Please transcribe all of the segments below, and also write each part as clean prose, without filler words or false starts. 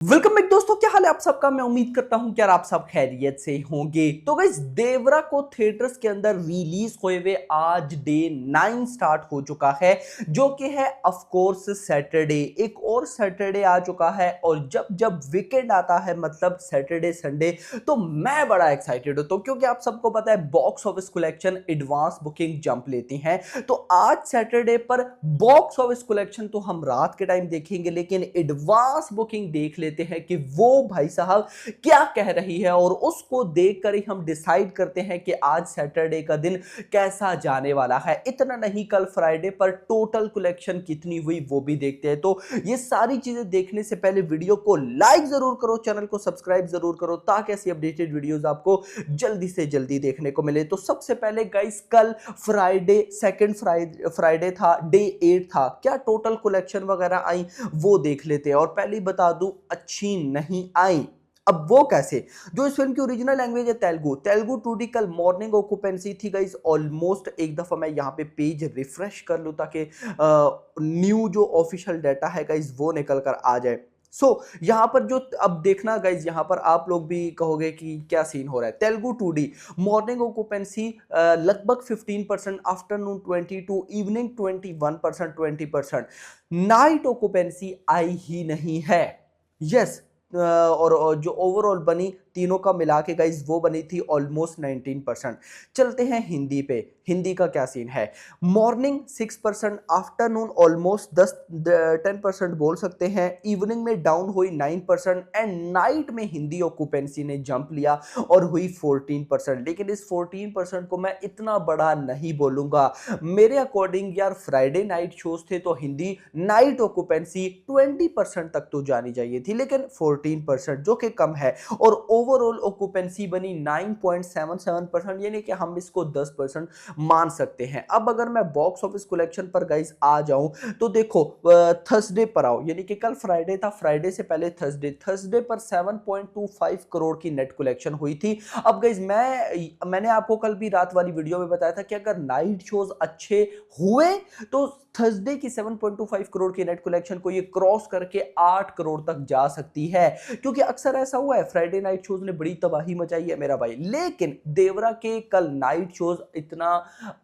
Welcome back दोस्तों, क्या हाल है आप सबका। मैं उम्मीद करता हूं कि यार आप सब खैरियत से होंगे। तो गाइस, देवरा को थिएटर्स के अंदर रिलीज हुए हुए आज डे 9 स्टार्ट हो चुका है, जो कि है ऑफ कोर्स सैटरडे। एक और सैटरडे आ चुका है और जब जब वीकेंड आता है, मतलब सैटरडे संडे, तो मैं बड़ा एक्साइटेड होता हूं, क्योंकि आप सबको पता है box office collection advance booking jump लेती हैं। तो आज सैटरडे पर बॉक्स ऑफिस कलेक्शन तो हम रात के टाइम देखेंगे, लेकिन एडवांस बुकिंग देख लेते हैं कि वो भाई साहब क्या कह रही है, और उसको देखकर ही हम डिसाइड करते हैं कि आज सैटरडे का दिन कैसा जाने वाला है। इतना नहीं, कल फ्राइडे पर टोटल कलेक्शन कितनी हुई वो भी देखते हैं। तो ये सारी चीजें देखने से पहले वीडियो को लाइक जरूर करो, चैनल को सब्सक्राइब जरूर करो, ताकि ऐसी अपडेटेड वीडियोस आपको जल्दी से जल्दी देखने को मिले। तो सबसे पहले गाइस, कल फ्राइडे, सेकंड फ्राइडे था, डे 8 था, क्या टोटल कलेक्शन वगैरह आई वो देख लेते हैं। और पहले ही बता दूं, अच्छी नहीं आई। अब वो कैसे? जो इस फिल्म की ओरिजिनल लैंग्वेज है तेलुगु, तेलुगु टूडी कल मॉर्निंग ऑक्यूपेंसी थी गाइस ऑलमोस्ट। एक दफा मैं यहाँ पे पेज रिफ्रेश कर लूं ताकि न्यू जो ऑफिशियल डाटा है गाइस वो निकल कर आ जाए। यहाँ पर जो अब देखना गाइज, यहाँ पर आप लोग भी कहोगे कि क्या सीन हो रहा है। तेलुगु टूडी मॉर्निंग ऑक्यूपेंसी लगभग 15%, आफ्टरनून 22, इवनिंग 21%, 20%। नाइट ऑक्यूपेंसी आई ही नहीं है। यस। और जो ओवरऑल बनी तीनों का मिला के गाइज वो बनी थी ऑलमोस्ट 19%। चलते हैं हिंदी पे। हिंदी का क्या सीन है? मॉर्निंग 6%, आफ्टरनून ऑलमोस्ट 10% बोल सकते हैं, इवनिंग में डाउन हुई 9%, एंड नाइट में हिंदी ऑक्यूपेंसी ने जंप लिया और हुई 14%। लेकिन इस 14% को मैं इतना बड़ा नहीं बोलूंगा। मेरे अकॉर्डिंग यार फ्राइडे नाइट शोज थे तो हिंदी नाइट ऑक्यूपेंसी 20% तक तो जानी चाहिए थी, लेकिन 14% जो कि कम है। और ओवरऑल ऑक्यूपेंसी बनी 9.77%, यानी कि हम इसको 10% मान सकते हैं। अब अगर मैं बॉक्स ऑफिस कलेक्शन पर गाइस आ जाऊं, तो देखो थर्सडे पर आओ, यानी कि कल फ्राइडे था, फ्राइडे से पहले थर्सडे पर 7.25 करोड़ की नेट कलेक्शन हुई थी। अब गाइस, मैंने आपको कल भी रात वाली वीडियो में बताया था कि अगर नाइट शोज अच्छे हुए तो थर्सडे की 7.25 करोड़ की नेट कलेक्शन को ये क्रॉस करके 8 करोड़ तक जा सकती है, क्योंकि अक्सर ऐसा हुआ है फ्राइडे नाइट शोज ने बड़ी तबाही मचाई है मेरा भाई। लेकिन देवरा के कल नाइट शोज इतना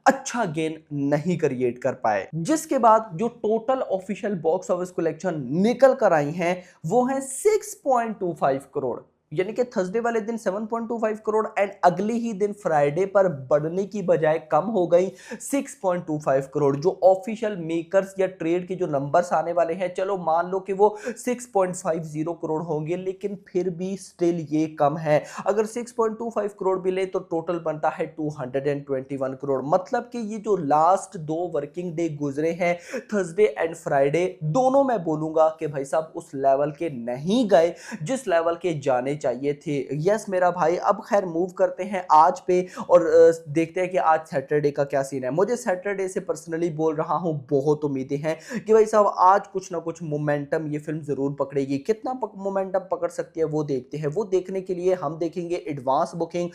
अच्छा गेन नहीं क्रिएट कर पाए, जिसके बाद जो total official box office collection निकल कर आई हैं वो है 6.25 करोड़। यानी कि थर्सडे वाले दिन 7.25 करोड़, एंड अगले ही दिन फ्राइडे पर बढ़ने की बजाय कम हो गई 6.25 करोड़। जो ऑफिशियल मेकर्स या ट्रेड के जो नंबर्स आने वाले हैं, चलो मान लो कि वो 6.50 करोड़ होंगे, लेकिन फिर भी स्टिल ये कम है। अगर 6.25 करोड़ भी ले तो टोटल बनता है 221 करोड़। मतलब कि ये जो लास्ट 2 वर्किंग डे गुजरे हैं, थर्सडे एंड फ्राइडे, दोनों मैं बोलूंगा कि भाई साहब उस लेवल के नहीं गए जिस लेवल के जाने चाहिए थे। यस मेरा भाई। अब खैर मूव करते हैं आज पे और देखते हैं कि आज सैटरडे का क्या सीन है। मुझे सैटरडे से पर्सनली बोल रहा हूं बहुत उम्मीदें हैं कि भाई साहब आज कुछ ना कुछ मोमेंटम ये फिल्म जरूर पकड़ेगी। कितना मोमेंटम पकड़ सकती है वो देखते हैं। वो देखने के लिए हम देखेंगे एडवांस बुकिंग।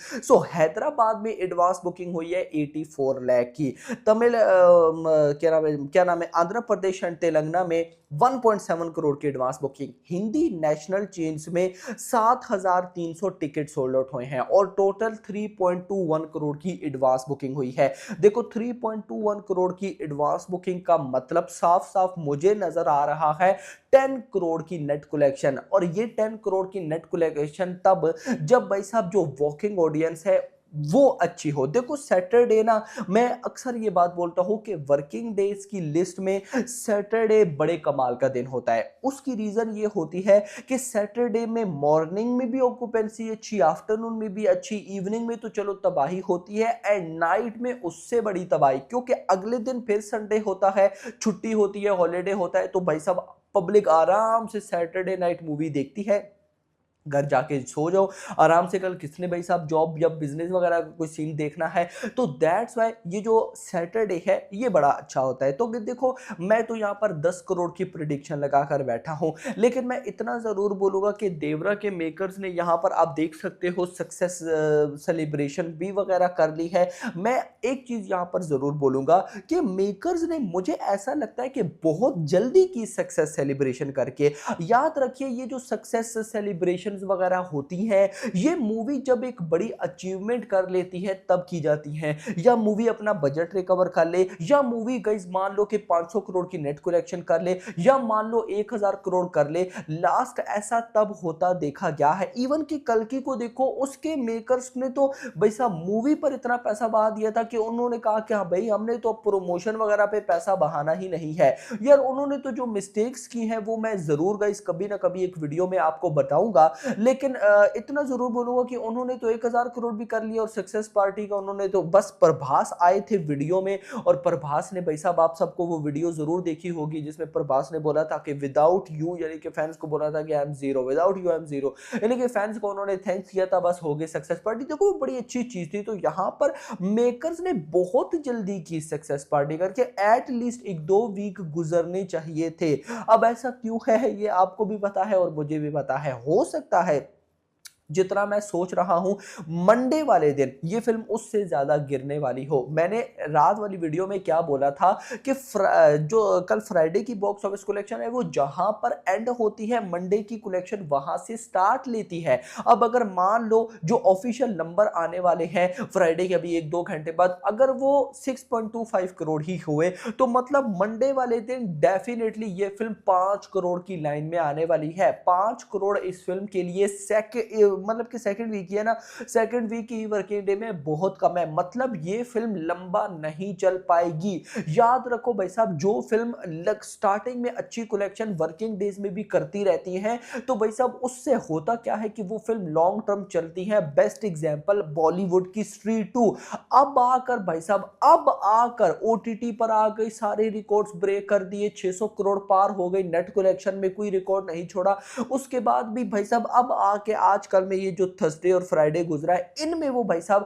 हैदराबाद में एडवांस बुकिंग हुई है 84 लाख की। तमिल क्या नाम है आंध्र प्रदेश एंड तेलंगाना में 1.7 करोड़ की advance booking. Hindi national chains में 7,300 टिकट सोल्ड आउट हुए हैं और टोटल 3.21 करोड़ की एडवांस बुकिंग हुई है। देखो 3.21 करोड़ की एडवांस बुकिंग का मतलब साफ साफ मुझे नजर आ रहा है 10 करोड़ की नेट कलेक्शन। और ये 10 करोड़ की नेट कलेक्शन तब जब भाई साहब जो वॉकिंग ऑडियंस है वो अच्छी हो। देखो सैटरडे ना, मैं अक्सर ये बात बोलता हूं कि वर्किंग डेज की लिस्ट में सैटरडे बड़े कमाल का दिन होता है। उसकी रीजन ये होती है कि सैटरडे में मॉर्निंग में भी ऑक्यूपेंसी अच्छी, आफ्टरनून में भी अच्छी, इवनिंग में तो चलो तबाही होती है, एंड नाइट में उससे बड़ी तबाही, क्योंकि अगले दिन फिर संडे होता है, छुट्टी होती है, हॉलीडे होता है। तो भाई साहब पब्लिक आराम से सैटरडे नाइट मूवी देखती है। घर जाके सो जाओ आराम से। कल किसने भाई साहब जॉब या बिजनेस वगैरह का कोई सीन देखना है, तो दैट्स वाई ये जो सैटरडे है ये बड़ा अच्छा होता है। तो देखो मैं तो यहाँ पर 10 करोड़ की प्रिडिक्शन लगा कर बैठा हूँ, लेकिन मैं इतना जरूर बोलूंगा कि देवरा के मेकर्स ने यहाँ पर आप देख सकते हो सक्सेस सेलिब्रेशन भी वगैरह कर ली है। मैं एक चीज यहाँ पर जरूर बोलूंगा कि मेकर्स ने, मुझे ऐसा लगता है कि बहुत जल्दी की सक्सेस सेलिब्रेशन करके। याद रखिए ये जो सक्सेस सेलिब्रेशन वगैरह होती है, ये मूवी जब एक बड़ी अचीवमेंट कर लेती है तब की जाती है, या मूवी अपना बजट रिकवर कर ले, या मूवी गाइस मान लो कि 500 करोड़ की नेट कलेक्शन कर ले, या मान लो 1000 करोड़ कर ले। लास्ट ऐसा तब होता देखा गया है। इवन कि कल्कि को देखो, उसके मेकर्स ने तो भाई साहब मूवी पर इतना पैसा बहा दिया था कि उन्होंने कहा कि हाँ भाई हमने तो प्रमोशन वगैरह पे पैसा बहाना ही नहीं है। यार उन्होंने तो जो मिस्टेक्स की हैं वो मैं जरूर गाइस कभी ना कभी एक वीडियो में आपको बताऊंगा, लेकिन इतना जरूर बोलूंगा कि उन्होंने तो 1000 करोड़ भी कर लिया। और सक्सेस पार्टी का उन्होंने तो बस प्रभास आए थे वीडियो में, और प्रभास ने भाई साहब आप सबको वो वीडियो जरूर देखी होगी जिसमें प्रभास ने बोला था कि विदाउट यू, यानी कि फैंस को बोला था कि I am zero, without you I am zero, यानी कि फैंस को उन्होंने थैंक्स किया था, बस हो गई सक्सेस पार्टी। देखो वो बड़ी अच्छी चीज थी। तो यहां पर मेकर्स ने बहुत जल्दी की सक्सेस पार्टी करके, एट लीस्ट 1-2 वीक गुजरने चाहिए थे। अब ऐसा क्यों है ये आपको भी पता है और मुझे भी पता है। हो सकता है जितना मैं सोच रहा हूं मंडे वाले दिन ये फिल्म उससे ज्यादा गिरने वाली हो। मैंने रात वाली वीडियो में क्या बोला था कि जो कल फ्राइडे की बॉक्स ऑफिस कलेक्शन है वो जहां पर एंड होती है, मंडे की कलेक्शन वहां से स्टार्ट लेती है। अब अगर मान लो जो ऑफिशियल नंबर आने वाले हैं फ्राइडे के अभी 1-2 घंटे बाद, अगर वो 6.25 करोड़ ही हुए, तो मतलब मंडे वाले दिन डेफिनेटली ये फिल्म 5 करोड़ की लाइन में आने वाली है। 5 करोड़ इस फिल्म के लिए मतलब कि सेकंड वीक है ना, सेकंड वीक की वर्किंग डे में बहुत कम है। मतलब ये फिल्म लंबा नहीं चल पाएगी। याद रखो भाई साहब, जो फिल्म स्टार्टिंग में अच्छी कलेक्शन वर्किंग डेज में भी करती रहती है, तो भाई साहब उससे होता क्या है कि वो फिल्म लॉन्ग टर्म चलती है। बेस्ट एग्जांपल बॉलीवुड की स्त्री 2। अब आकर भाई साहब, अब आकर ओटीटी पर आ गई, सारे रिकॉर्ड्स ब्रेक कर दिए, 600 करोड़ पार हो गई, नेट कलेक्शन में कोई रिकॉर्ड नहीं छोड़ा। उसके बाद भी भाई साहब अब आके आजकल में ये जो थर्सडे और फ्राइडे गुजरा है, इनमें वो भाई साहब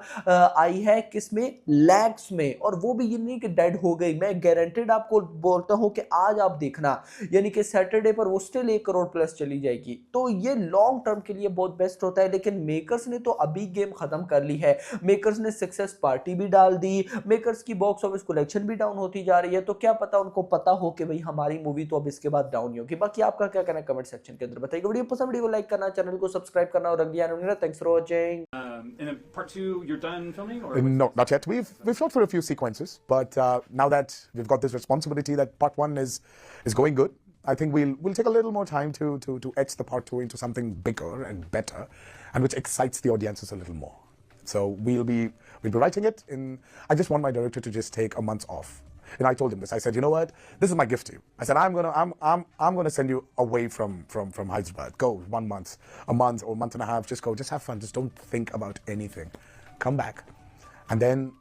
आई है किसमें, लैग्स में, और वो भी ये नहीं कि डेड हो गई। मैं गारंटेड आपको बोलता हूं कि आज आप देखना, यानी कि सैटरडे पर वो स्टिल 1 करोड़ प्लस चली जाएगी। तो ये लॉन्ग टर्म के लिए बहुत बेस्ट होता है। लेकिन मेकर्स ने तो अभी गेम खत्म कर ली है। मेकर्स ने सक्सेस पार्टी भी डाल दी, मेकर्स की बॉक्स ऑफिस कलेक्शन भी डाउन होती जा रही है। तो क्या पता उनको पता हो कि भाई हमारी मूवी तो अब इसके बाद डाउन ही होगी। बाकी आपका क्या कहना है कमेंट सेक्शन के अंदर बताइए। वीडियो पसंद, वीडियो को लाइक करना, चैनल को सब्सक्राइब करना और रख दिया। Thanks for watching. In part 2, you're done filming, or No, not yet. We've shot for a few sequences, but now that we've got this responsibility that part 1 is going good, I think we'll take a little more time to etch the part 2 into something bigger and better, and which excites the audiences a little more. So we'll be writing it in. I just want my director to just take a month off. And I told him this. I said, you know what? This is my gift to you. I said, I'm gonna send you away from Hyderabad. Go 1 month, a month or a month and a half. Just go. Just have fun. Just don't think about anything. Come back, and then